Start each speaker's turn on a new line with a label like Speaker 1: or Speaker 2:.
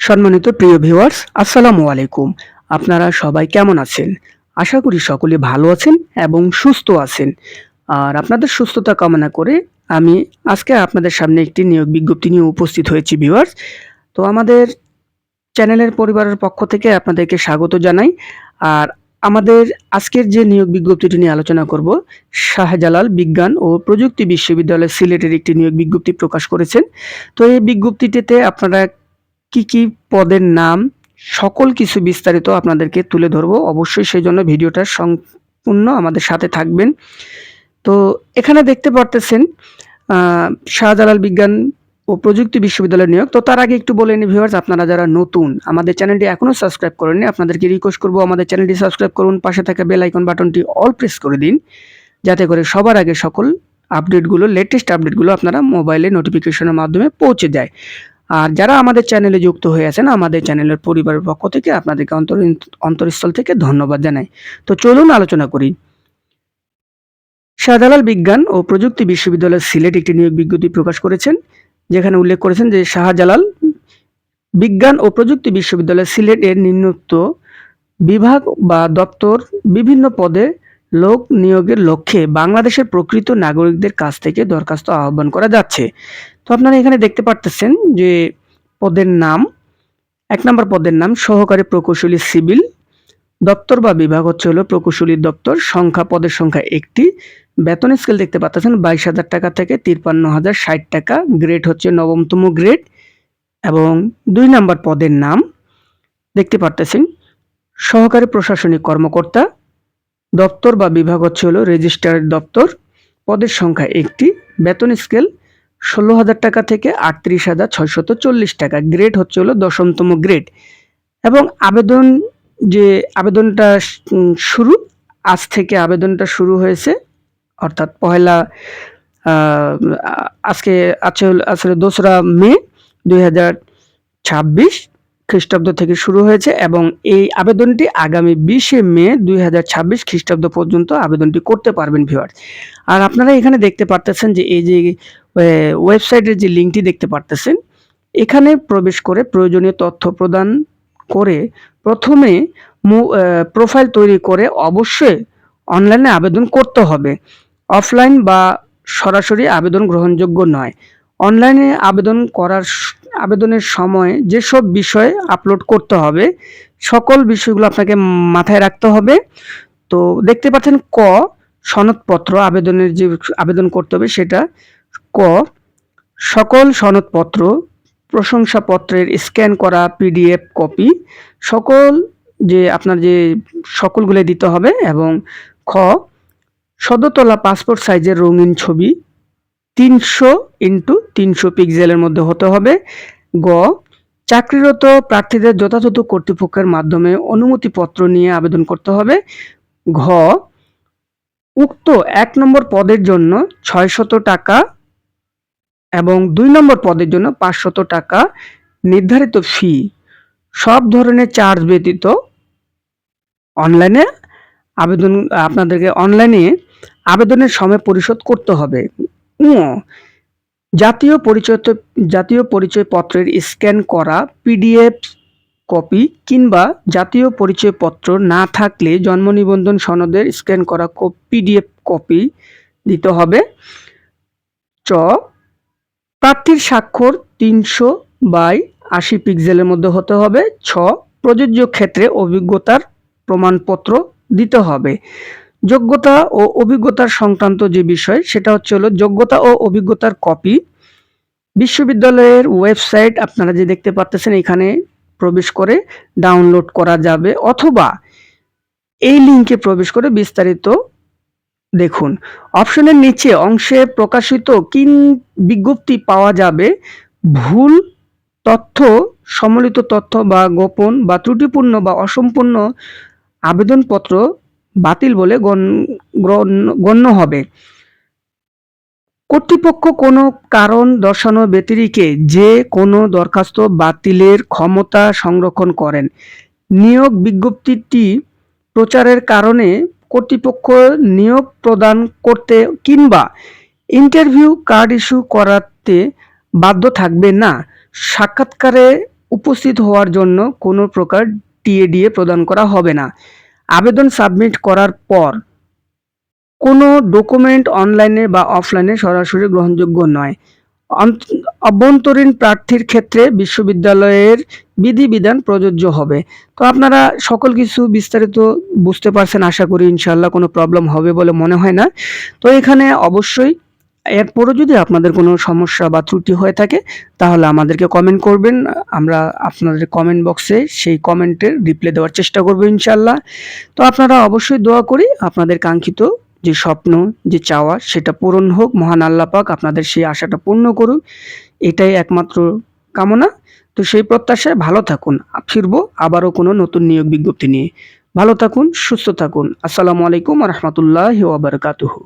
Speaker 1: সম্মানিত প্রিয় ভিউয়ার্স, আসসালামু আলাইকুম। আপনারা সবাই কেমন আছেন? আশা করি সকলে ভালো আছেন এবং সুস্থ আছেন। আর আপনাদের সুস্থতা কামনা করে আমি আজকে আপনাদের সামনে একটি নিয়োগ বিজ্ঞপ্তি নিয়ে উপস্থিত হয়েছি ভিউয়ার্স। তো আমাদের চ্যানেলের পরিবারের পক্ষ থেকে আপনাদেরকে স্বাগত জানাই। আর আমাদের আজকের যে নিয়োগ বিজ্ঞপ্তিটি নিয়ে আলোচনা করব, শাহজালাল বিজ্ঞান ও প্রযুক্তি বিশ্ববিদ্যালয় সিলেটের একটি নিয়োগ বিজ্ঞপ্তি প্রকাশ করেছেন। তো এই বিজ্ঞপ্তিটিতে আপনারা কি পদের নাম সকল কিছু বিস্তারিত আপনাদেরকে তুলে ধরবো। অবশ্যই সেজন্য ভিডিওটা সম্পূর্ণ আমাদের সাথে থাকবেন। তো এখানে দেখতে পারতেছেন আ শাহজালাল বিজ্ঞান ও প্রযুক্তি বিশ্ববিদ্যালয়ের নিয়োগ। তো তার আগে একটু বলে নিই ভিউয়ার্স, আপনারা যারা নতুন আমাদের চ্যানেলটি এখনো সাবস্ক্রাইব করেননি, আপনাদেরকে রিকোয়েস্ট করব আমাদের চ্যানেলটি সাবস্ক্রাইব করুন। পাশে থাকা বেল আইকন বাটনটি অল প্রেস করে দিন, যাতে করে সবার আগে সকল আপডেটগুলো, লেটেস্ট আপডেটগুলো আপনারা মোবাইলে নোটিফিকেশনের মাধ্যমে পৌঁছে যায়। আর যারা আমাদের চ্যানেলে যুক্ত হয়ে আছেন, আমাদের চ্যানেলের পরিবারের পক্ষ থেকে আপনাদেরকে অন্তরস্থল থেকে ধন্যবাদ জানাই। তো চলুন আলোচনা করি। শাহজালাল বিজ্ঞান ও প্রযুক্তি বিশ্ববিদ্যালয় সিলেট একটি নিয়োগ বিজ্ঞপ্তি প্রকাশ করেছেন, যেখানে উল্লেখ করেছেন যে শাহজালাল বিজ্ঞান ও প্রযুক্তি বিশ্ববিদ্যালয় সিলেট এর নিম্নোক্ত বিভাগ বা দপ্তর বিভিন্ন পদে লোক নিয়োগের লক্ষ্যে বাংলাদেশের প্রকৃত নাগরিকদের কাছ থেকে দরখাস্ত আহ্বান করা যাচ্ছে। তো আপনারা এখানে দেখতে পারতেছেন যে পদের নাম, ১ নম্বর পদের নাম সহকারী প্রকৌশলী সিভিল, দপ্তর বা বিভাগ হচ্ছে হলো প্রকৌশলী দপ্তর, সংখ্যা পদের সংখ্যা ১টি, বেতন স্কেল দেখতে পাচ্ছেন ২২,০০০ টাকা থেকে ৫৩,০৬০ টাকা, গ্রেড হচ্ছে নবমতম গ্রেড। এবং ২ নম্বর পদের নাম দেখতে পারতেছেন সহকারী প্রশাসনিক কর্মকর্তা, দপ্তর বা বিভাগ হচ্ছে হলো রেজিস্ট্রারের দপ্তর, পদের সংখ্যা ১টি, বেতন স্কেল ১৬,০০০ টাকা থেকে ৩৮,৬৪০ টাকা, গ্রেড হচ্ছে হলো ১০তম গ্রেড। এবং আবেদনটা শুরু আজ থেকে আবেদনটা শুরু হয়েছে, অর্থাৎ আজকে আসলে ২রা মে ২০২৬ খ্রিস্টাব্দ থেকে শুরু হয়েছে এবং এই আবেদনটি আগামী ২০শে মে ২০২৬ খ্রিস্টাব্দ পর্যন্ত আবেদনটি করতে পারবেন ভিউয়ার্স। আর আপনারা এখানে দেখতে পারতেছেন যে এই যে ওয়েবসাইটের যে লিঙ্কটি দেখতে পারতেছেন, এখানে প্রবেশ করে প্রয়োজনীয় তথ্য প্রদান করে প্রথমে প্রোফাইল তৈরি করে অবশ্যই অনলাইনে আবেদন করতে হবে। অফলাইন বা সরাসরি আবেদন গ্রহণযোগ্য নয়। অনলাইনে আবেদনের সময় যেসব বিষয় আপলোড করতে হবে, সকল বিষয়গুলো আপনাকে মাথায় রাখতে হবে। তো দেখতে পাচ্ছেন ক, সনদপত্র, আবেদনের যে আবেদন করতে হবে সেটা। ক, সকল সনদপত্র, প্রশংসাপত্রের স্ক্যান করা পিডিএফ কপি, আপনার যে সকলগুলো দিতে হবে। এবং খ, সদ্য তোলা পাসপোর্ট সাইজের রঙিন ছবি ৩০০x৩০০ পিক্সেলের মধ্যে হতে হবে। গ, চাকরিরত প্রার্থীদের যথাযথ কর্তৃপক্ষের মাধ্যমে অনুমতিপত্র নিয়ে আবেদন করতে হবে। ঘ, উক্ত ১ নম্বর পদের জন্য ৬০০ টাকা এবং ২ নম্বর পদের জন্য ৫০০ টাকা নির্ধারিত ফি, সব ধরনের চার্জ ব্যতীত আপনাদেরকে অনলাইনে আবেদনের সময় পরিশোধ করতে হবে। জাতীয় পরিচয়পত্রের স্ক্যান করা পিডিএফ কপি কিংবা জাতীয় পরিচয়পত্র না থাকলে জন্ম নিবন্ধন সনদের স্ক্যান করা পিডিএফ কপি দিতে হবে। চ, প্রার্থীর স্বাক্ষর ৩০০x৮০ পিক্সেলের মধ্যে হতে হবে। ছ, প্রযোজ্য ক্ষেত্রে অভিজ্ঞতার প্রমাণপত্র দিতে হবে। যোগ্যতা ও অভিজ্ঞতার সংক্রান্ত যে বিষয় সেটা হচ্ছে হলো যোগ্যতা ও অভিজ্ঞতার কপি বিশ্ববিদ্যালয়ের ওয়েবসাইট আপনারা যে দেখতে পাচ্ছেন এখানে প্রবেশ করে ডাউনলোড করা যাবে, অথবা এই লিঙ্কে প্রবেশ করে বিস্তারিত দেখুন। অপশনের নিচে অংশে প্রকাশিত বিজ্ঞপ্তি পাওয়া যাবে। ভুল তথ্য, সম্মিলিত তথ্য বা গোপন বা ত্রুটিপূর্ণ বা অসম্পূর্ণ আবেদনপত্র বাতিল বলে গণ্য হবে। কর্তৃপক্ষ কোনো কারণ দর্শানো ব্যতিরেকে যে কোনো দরখাস্ত বাতিলের ক্ষমতা সংরক্ষণ করেন। নিয়োগ বিজ্ঞপ্তিটি প্রচারের কারণে কর্তৃপক্ষ নিয়োগ প্রদান করতে কিংবা ইন্টারভিউ কার্ড ইস্যু করাতে বাধ্য থাকবে না। সাক্ষাৎকারে উপস্থিত হওয়ার জন্য কোনো প্রকার টিএডিএ প্রদান করা হবে না। আবেদন সাবমিট করার পর কোনো ডকুমেন্ট অনলাইনে বা অফলাইনে সরাসরি গ্রহণযোগ্য নয়। অভ্যন্তরীণ প্রার্থীর ক্ষেত্রে বিশ্ববিদ্যালয়ের বিধিবিধান প্রযোজ্য হবে। তো আপনারা সকল কিছু বিস্তারিত বুঝতে পারছেন আশা করি, ইনশাআল্লাহ কোনো প্রবলেম হবে বলে মনে হয় না। তো এখানে অবশ্যই এরপরও যদি আপনাদের কোনো সমস্যা বা ত্রুটি হয়ে থাকে তাহলে আমাদেরকে কমেন্ট করবেন। আমরা আপনাদের কমেন্ট বক্সে সেই কমেন্টের রিপ্লাই দেওয়ার চেষ্টা করব ইনশাআল্লাহ। তো আপনারা অবশ্যই দোয়া করি আপনাদের কাঙ্ক্ষিত যে স্বপ্ন, যে চাওয়া সেটা পূরণ হোক। মহান আল্লাহ পাক আপনাদের সেই আশাটা পূর্ণ করুক। এটাই একমাত্র কামনা। তো সেই প্রত্যাশায় ভালো থাকুন। ফিরবো আবারও কোনো নতুন নিয়োগ বিজ্ঞপ্তি নিয়ে। ভালো থাকুন, সুস্থ থাকুন। আসসালামু আলাইকুম ওয়া রাহমাতুল্লাহি ওয়া বারাকাতুহু।